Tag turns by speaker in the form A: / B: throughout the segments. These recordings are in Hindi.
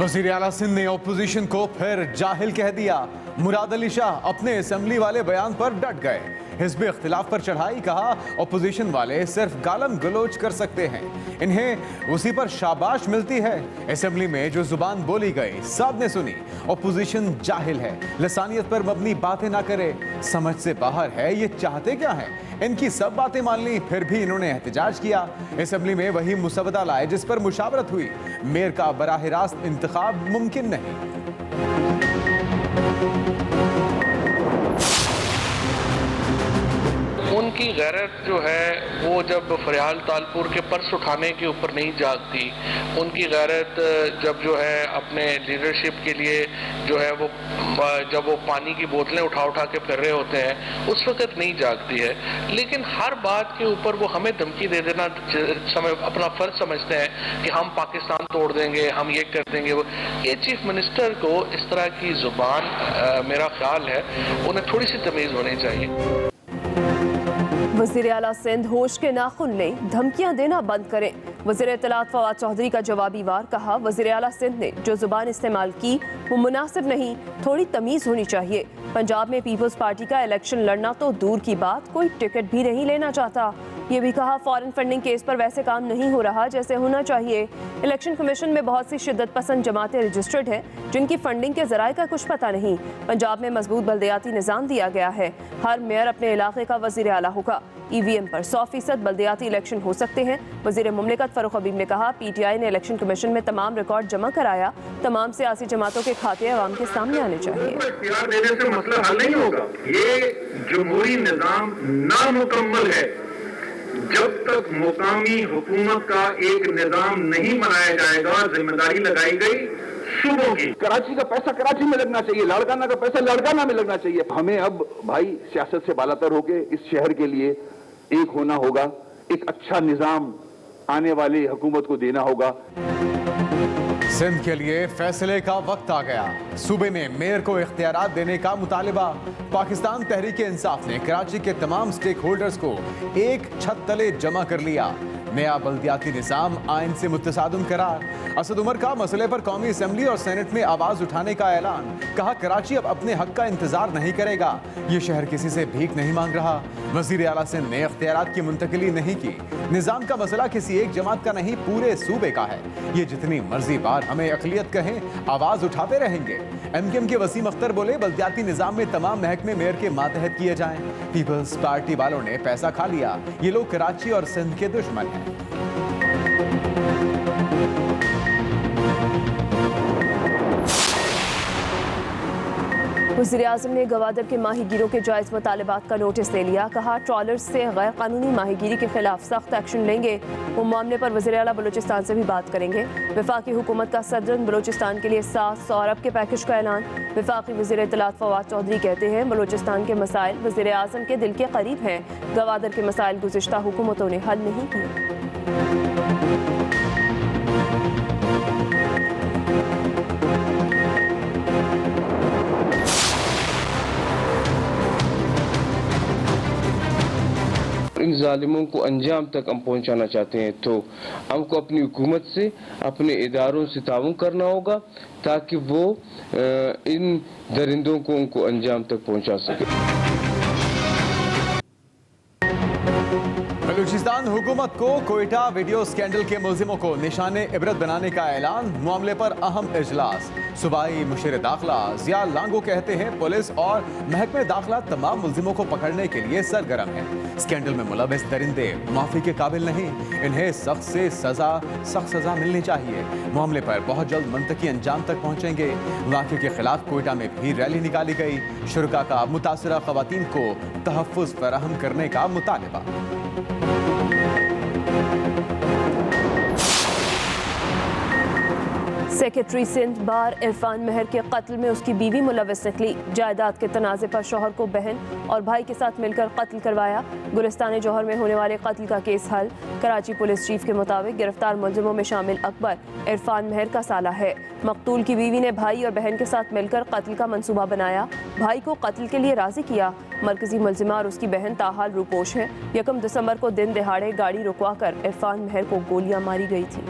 A: वज़ीर आला सिंध ने ओपोजिशन को फिर जाहिल कह दिया। मुराद अली शाह अपने असेंबली वाले बयान पर डट गए। हिज़्ब इख्तिलाफ पर चढ़ाई, कहा ओपोजिशन वाले सिर्फ गालम गलोच कर सकते हैं, इन्हें उसी पर शाबाश मिलती है। असेंबली में जो जुबान बोली गई सब ने सुनी। ओपोजिशन जाहिल है, लसानियत पर मबनी बातें ना करे, समझ से बाहर है, ये चाहते क्या हैं। इनकी सब बातें मान ली, फिर भी इन्होंने एहतजाज किया। असेंबली में वही मुसवदा लाए जिस पर मुशावरत हुई। मेयर का बराह रास्त इंतखाब मुमकिन नहीं।
B: उनकी गैरत जो है वो जब फरियाल तालपुर के पर्स उठाने के ऊपर नहीं जागती, उनकी गैरत जब जो है अपने लीडरशिप के लिए जो है वो जब वो पानी की बोतलें उठा उठा के फिर रहे होते हैं उस वक्त नहीं जागती है। लेकिन हर बात के ऊपर वो हमें धमकी दे देना अपना फर्ज समझते हैं कि हम पाकिस्तान तोड़ देंगे, हम ये कर देंगे। ये चीफ मिनिस्टर को इस तरह की जुबान मेरा ख्याल है उन्हें थोड़ी सी तमीज़ होनी चाहिए।
C: वज़ीर आला सिंध होश के नाखुन लें, धमकियां देना बंद करें। वज़ीर इत्तलात फवाद चौधरी का जवाबी वार, कहा वज़ीर आला सिंध ने जो जुबान इस्तेमाल की वो मुनासिब नहीं, थोड़ी तमीज़ होनी चाहिए। पंजाब में पीपल्स पार्टी का इलेक्शन लड़ना तो दूर की बात, कोई टिकट भी नहीं लेना चाहता। ये भी कहा फॉरेन फंडिंग केस पर वैसे काम नहीं हो रहा जैसे होना चाहिए। इलेक्शन कमीशन में बहुत सी शिद्दत पसंद जमातें रजिस्टर्ड हैं जिनकी फंडिंग के ज़राए का कुछ पता नहीं। पंजाब में मजबूत बल्दियाती निज़ाम दिया गया है, हर मेयर अपने इलाके का वज़ीर आला होगा। EVM पर 100% बल्दियाती इलेक्शन हो सकते हैं। वज़ीर मुमलिकत फ़ारूक हबीब ने कहा PTI ने इलेक्शन कमीशन में तमाम रिकॉर्ड जमा कराया, तमाम सियासी जमातों के खाते अवाम के सामने आने चाहिए।
D: इख्तियार देने से मसला हल नहीं होगा। ये जमहूरी निज़ाम नामुकम्मल है। जब तक मुकामी हुकूमत का एक निज़ाम नहीं बनाया जाएगा, जिम्मेदारी लगाई गई सूबों की।
E: कराची का पैसा कराची में लगना चाहिए, लाड़काना का पैसा लाड़काना में लगना चाहिए। हमें अब भाई सियासत से बालातर होके इस शहर के लिए एक होना होगा, एक अच्छा निजाम आने वाली हुकूमत को देना होगा।
A: सिंध के लिए फैसले का वक्त आ गया। सूबे में मेयर को इख्तियारात देने का मुतालिबा। पाकिस्तान तहरीक इंसाफ ने कराची के तमाम स्टेक होल्डर्स को एक छत तले जमा कर लिया। नया बल्दियाती निज़ाम आइन से मुतसादम करार। असद उमर का मसले पर कौमी असम्बली और सेनेट में आवाज उठाने का ऐलान। कहा कराची अब अपने हक का इंतजार नहीं करेगा, ये शहर किसी से भीख नहीं मांग रहा। वज़ीर आला सिंध ने इख्तियारात की मुंतकिली नहीं की। निज़ाम का मसला किसी एक जमात का नहीं, पूरे सूबे का है। ये जितनी मर्जी बार हमें अक़लियत कहें, आवाज उठाते रहेंगे। MKM के वसीम अख्तर बोले बल्दियाती निज़ाम में तमाम महकमे मेयर के मातहत किए जाएं। पीपल्स पार्टी वालों ने पैसा खा लिया, ये लोग कराची और सिंध के दुश्मन हैं।
C: वज़ीर आज़म ने गवादर के माहीगीरों के जायज़ मुतालबात का नोटिस ले लिया। कहा ट्रॉलर्स से गैर कानूनी माहीगीरी के खिलाफ सख्त एक्शन लेंगे। वो मामले पर वज़ीर आला बलूचिस्तान से भी बात करेंगे। वफाकी हुकूमत का सदरन बलूचिस्तान के लिए 700 अरब के पैकेज का ऐलान। वफाकी वज़ीर इत्तलात फवाद चौधरी कहते हैं बलूचिस्तान के मसाइल वज़ीर आज़म के दिल के करीब हैं। गवादर के मसाइल गुज़िश्ता हुकूमतों ने हल नहीं किए।
F: इन जालिमों को अंजाम तक हम पहुंचाना चाहते हैं तो हमको अपनी हुकूमत से, अपने इदारों से ताउन करना होगा ताकि वो इन दरिंदों को उनको अंजाम तक पहुंचा सके।
A: बलूचिस्तान हुकूमत को कोयटा वीडियो स्कैंडल के मुल्जिमों को निशाने इबरत बनाने का ऐलान। मामले पर अहम इजलास। सूबाई मुशीर दाखिला जिया लांगो कहते हैं पुलिस और महकमे दाखिला तमाम मुल्जिमों को पकड़ने के लिए सरगर्म है। स्कैंडल में मुलविस दरिंदे माफी के काबिल नहीं, इन्हें सख्त से सख्त सजा मिलनी चाहिए। मामले पर बहुत जल्द मंतकी अंजाम तक पहुंचेंगे। वाक़े के खिलाफ कोयटा में भी रैली निकाली गई। शुरका का मुतासरा खवातीन को तहफ़्फ़ुज़ फराहम करने का मुतालिबा।
C: सेक्रेटरी सिंध बार इरफान महर के कत्ल में उसकी बीवी मुलविस निकली। जायदाद के तनाज़े पर शौहर को बहन और भाई के साथ मिलकर कत्ल करवाया। गुलिस्तान जौहर में होने वाले कत्ल का केस हल। कराची पुलिस चीफ के मुताबिक गिरफ्तार मुलजिमों में शामिल अकबर इरफान महर का साला है। मकतूल की बीवी ने भाई और बहन के साथ मिलकर कत्ल का मंसूबा बनाया। भाई को कत्ल के लिए राजी किया। मरकजी मुलजिमा और उसकी बहन ताहाल रूपोश है। 1 दिसंबर को दिन दहाड़े गाड़ी रुकवा कर इरफान महर को गोलियां मारी गई थी।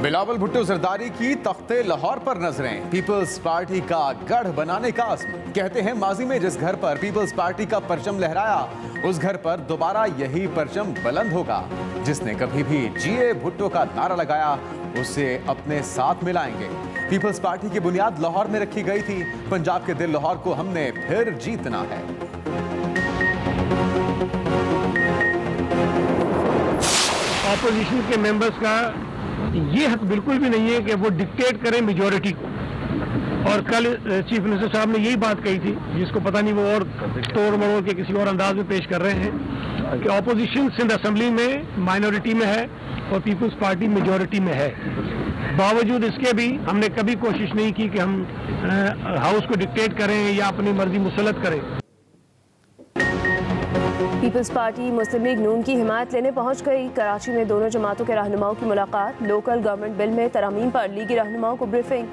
A: बिलावल भुट्टो जरदारी की तख्ते लाहौर पर नजरें। पीपल्स पार्टी का गढ़ बनाने का आज़म। कहते हैं माजी में जिस घर पर पीपल्स पार्टी का परचम लहराया, उस घर पर दोबारा यही परचम बुलंद होगा। जिसने कभी भी जीए भुट्टो का नारा लगाया, उसे अपने साथ मिलाएंगे। पीपल्स पार्टी की बुनियाद लाहौर में रखी गई थी। पंजाब के दिल लाहौर को हमने फिर जीतना है।
G: ऑपोजिशन के मेंबर्स का ये हक बिल्कुल भी नहीं है कि वो डिक्टेट करें मेजॉरिटी को। और कल चीफ मिनिस्टर साहब ने यही बात कही थी, जिसको पता नहीं वो और तोड़ मड़ोड़ के किसी और अंदाज में पेश कर रहे हैं, कि ऑपोजिशन सिंध असेंबली में माइनॉरिटी में है और पीपल्स पार्टी मेजॉरिटी में है। बावजूद इसके भी हमने कभी कोशिश नहीं की कि हम हाउस को डिक्टेट करें या अपनी मर्जी मुसलत करें।
C: पीपल्स पार्टी मुस्लिम लीग नून की हिमायत लेने पहुंच गई। कराची में दोनों जमातों के रहनुमाओं की मुलाकात। लोकल गवर्नमेंट बिल में तरमीम पर लीगी रहनुमाओं को ब्रीफिंग।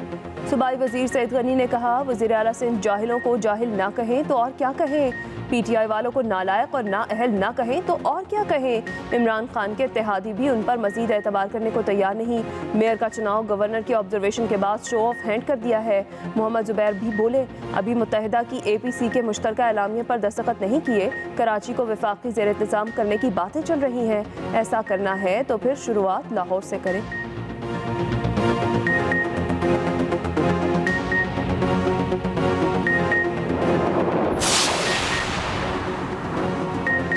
C: सूबाई वजीर सईद गनी ने कहा, वजीर आला सिंध जाहिलों को जाहिल ना कहें तो और क्या कहें, पीटीआई वालों को नालायक और नाअहल ना कहें तो और क्या कहें। इमरान खान के इत्तेहादी भी उन पर मजीद एतबार करने को तैयार नहीं। मेयर का चुनाव गवर्नर की ऑब्जर्वेशन के बाद शो ऑफ हैंड कर दिया है। मोहम्मद जुबैर भी बोले, अभी मुत्तहिदा की APC के मुश्तरका एलामिया पर दस्तखत नहीं किए, कराची को वफाकी ज़ेर इंतज़ाम करने की बातें चल रही हैं। ऐसा करना है तो फिर शुरुआत लाहौर से करें।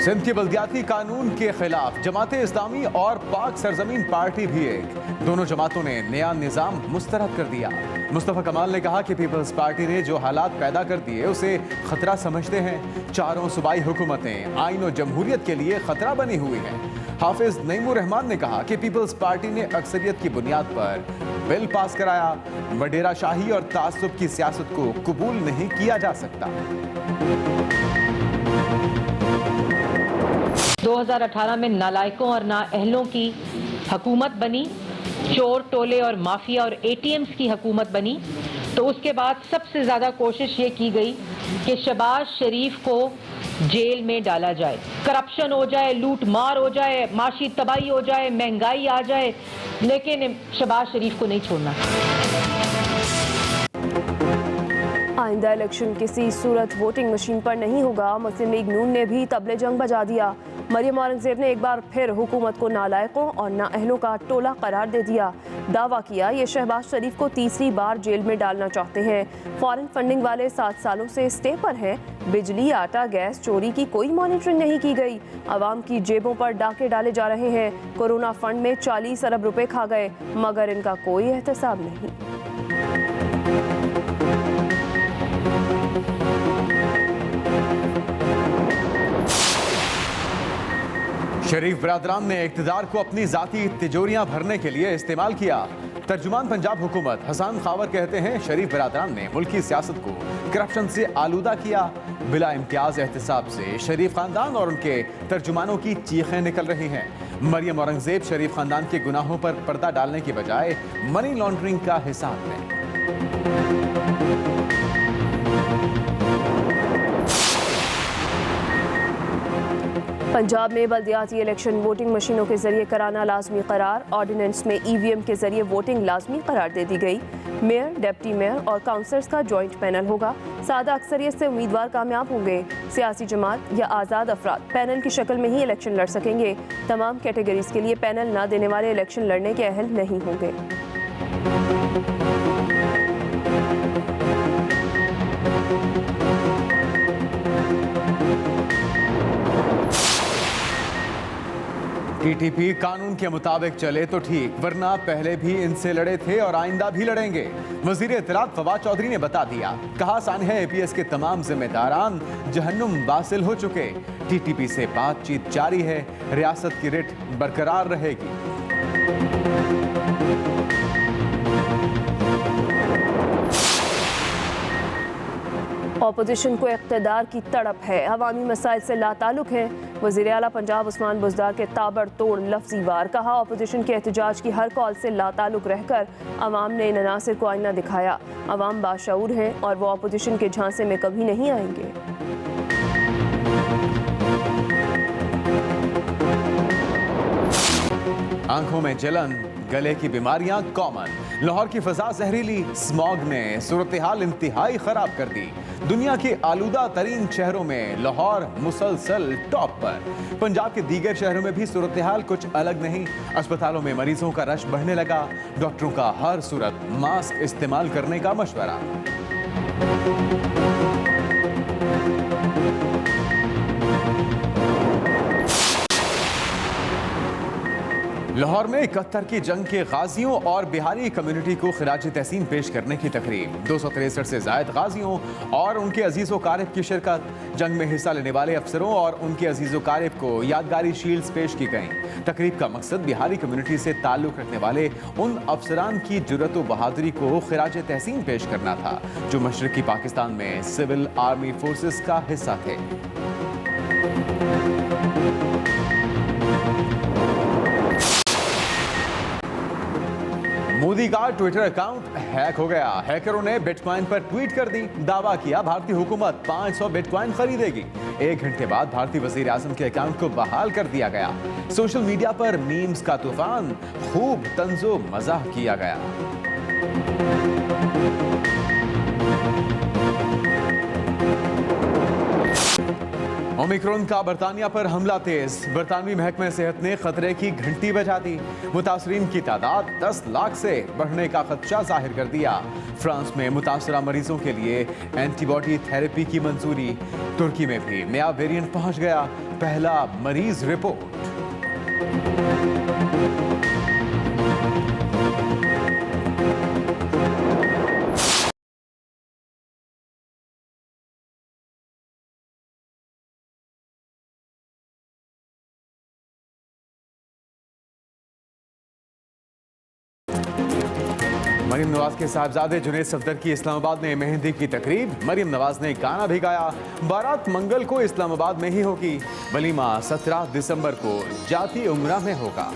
A: सिंध के बल्दियाती कानून के खिलाफ जमात इस्लामी और पाक सरजमीन पार्टी भी एक। दोनों जमातों ने नया निजाम मुस्तरद कर दिया। मुस्तफा कमाल ने कहा कि पीपल्स पार्टी ने जो हालात पैदा कर दिए उसे खतरा समझते हैं। चारों सूबाई हुकूमतें आइन और जमहूरियत के लिए खतरा बनी हुई हैं। हाफिज नईमुर रहमान ने कहा कि पीपल्स पार्टी ने अक्सरियत की बुनियाद पर बिल पास कराया। वडेरा शाही और तासुब की सियासत को कबूल नहीं किया जा सकता।
H: 2018 में नालायकों और नाअहलों की हुकूमत बनी, चोर टोले और माफिया और ATMs की हुकूमत बनी, तो उसके बाद सबसे ज़्यादा कोशिश ये की गई कि शहबाज शरीफ को जेल में डाला जाए, करप्शन हो जाए, लूट मार हो जाए, माशी तबाही हो जाए, महंगाई आ जाए, लेकिन शहबाज शरीफ को नहीं छोड़ना।
C: आइंदा इलेक्शन किसी सूरत वोटिंग मशीन पर नहीं होगा। मुस्लिम लीग नून ने भी तबले जंग बजा दिया। मरियम औरंगजेब ने एक बार फिर हुकूमत को नालायकों और नाअहलों का टोला करार दे दिया। दावा किया ये शहबाज शरीफ को तीसरी बार जेल में डालना चाहते हैं। फॉरेन फंडिंग वाले 7 सालों से स्टे पर हैं। बिजली, आटा, गैस चोरी की कोई मॉनिटरिंग नहीं की गई। आवाम की जेबों पर डाके डाले जा रहे हैं। कोरोना फंड में 40 अरब रुपए खा गए, मगर इनका कोई एहतसाब नहीं।
A: शरीफ बरादरान ने इक़्तिदार को अपनी जाती तिजोरियां भरने के लिए इस्तेमाल किया। तर्जुमान पंजाब हुकूमत हसन खावर कहते हैं, शरीफ बरादरान ने मुल्की सियासत को करप्शन से आलूदा किया। बिला इम्तियाज एहतसाब से शरीफ खानदान और उनके तर्जुमानों की चीखें निकल रही हैं। मरियम औरंगजेब शरीफ खानदान के गुनाहों पर पर्दा डालने के बजाय मनी लॉन्ड्रिंग का हिसाब लें।
C: पंजाब में बल्दियाती इलेक्शन वोटिंग मशीनों के जरिए कराना लाजमी करार। ऑर्डिनेंस में EVM के जरिए वोटिंग लाजमी करार दे दी गई। मेयर, डिप्टी मेयर और काउंसलर्स का जॉइंट पैनल होगा। सादा अक्सरियत से उम्मीदवार कामयाब होंगे। सियासी जमात या आज़ाद अफराद पैनल की शक्ल में ही इलेक्शन लड़ सकेंगे। तमाम कैटेगरीज के लिए पैनल न देने वाले इलेक्शन लड़ने के अहल नहीं होंगे।
A: TTP कानून के मुताबिक चले तो ठीक, वरना पहले भी इनसे लड़े थे और आइंदा भी लड़ेंगे। वजीर इत्तलात फवाद चौधरी ने बता दिया। कहा, सानिया APS के तमाम जिम्मेदारान जहन्नुम वासिल हो चुके। TTP से बातचीत जारी है। रियासत की रिट बरकरार रहेगी।
C: ऑपोजिशन को इक़्तिदार की तड़प है, अवामी मसाइल से लाताल्लुक है। वज़ीर आला पंजाब उस्मान बुज़दार के ताबड़तोड़ लफ्ज़ी वार। कहा, ऑपोजिशन के एहतजाज की हर कॉल से लाताल्लुक रहकर अवाम ने इन अनासिर को आईना दिखाया। अवाम बाशऊर हैं और वो ऑपोजिशन के झांसे में कभी नहीं आएंगे।
A: आंखों में जलन, गले की बीमारियां कॉमन। लाहौर की फजा जहरीली, स्मॉग ने सूरत हाल इंतहाई खराब कर दी। दुनिया के आलूदा तरीन शहरों में लाहौर मुसलसल टॉप पर। पंजाब के दीगर शहरों में भी सूरत हाल कुछ अलग नहीं। अस्पतालों में मरीजों का रश बढ़ने लगा। डॉक्टरों का हर सूरत मास्क इस्तेमाल करने का मशवरा। लाहौर में 71 की जंग के गाजियों और बिहारी कम्युनिटी को खिराज तहसीन पेश करने की तकरीब। 263 से जायद गाजियों और उनके अजीज़ो कारिब की शिरकत। जंग में हिस्सा लेने वाले अफसरों और उनके अजीज़ो कारिब को यादगारी शील्ड्स पेश की गईं। तकरीब का मकसद बिहारी कम्युनिटी से ताल्लुक़ रखने वाले उन अफसरान की जुर्रत व बहादुरी को खिराज तहसीन पेश करना था जो मशरक़ी पाकिस्तान में सिविल आर्मी फोर्सेस का हिस्सा थे। मोदी का ट्विटर अकाउंट हैक हो गया। हैकरों ने बिटकॉइन पर ट्वीट कर दी। दावा किया भारतीय हुकूमत 500 बिटकॉइन खरीदेगी। 1 घंटे बाद भारतीय वजीर आजम के अकाउंट को बहाल कर दिया गया। सोशल मीडिया पर मीम्स का तूफान, खूब तंजो मजाक किया गया। ओमिक्रॉन का बरतानिया पर हमला तेज। बरतानवी महकमे सेहत ने खतरे की घंटी बजा दी। मुतासरीन की तादाद 10 लाख से बढ़ने का खदशा जाहिर कर दिया। फ्रांस में मुतासरा मरीजों के लिए एंटीबॉडी थेरेपी की मंजूरी। तुर्की में भी नया वेरिएंट पहुंच गया। पहला मरीज रिपोर्ट। मरीम नवाज के साहबजादे जुनैद सफदर की इस्लामाबाद में मेहंदी की तकरीब। मरीम नवाज ने गाना भी गाया। बारात मंगल को इस्लामाबाद में ही होगी। वलीमा 17 दिसंबर को जाती उम्रा में होगा।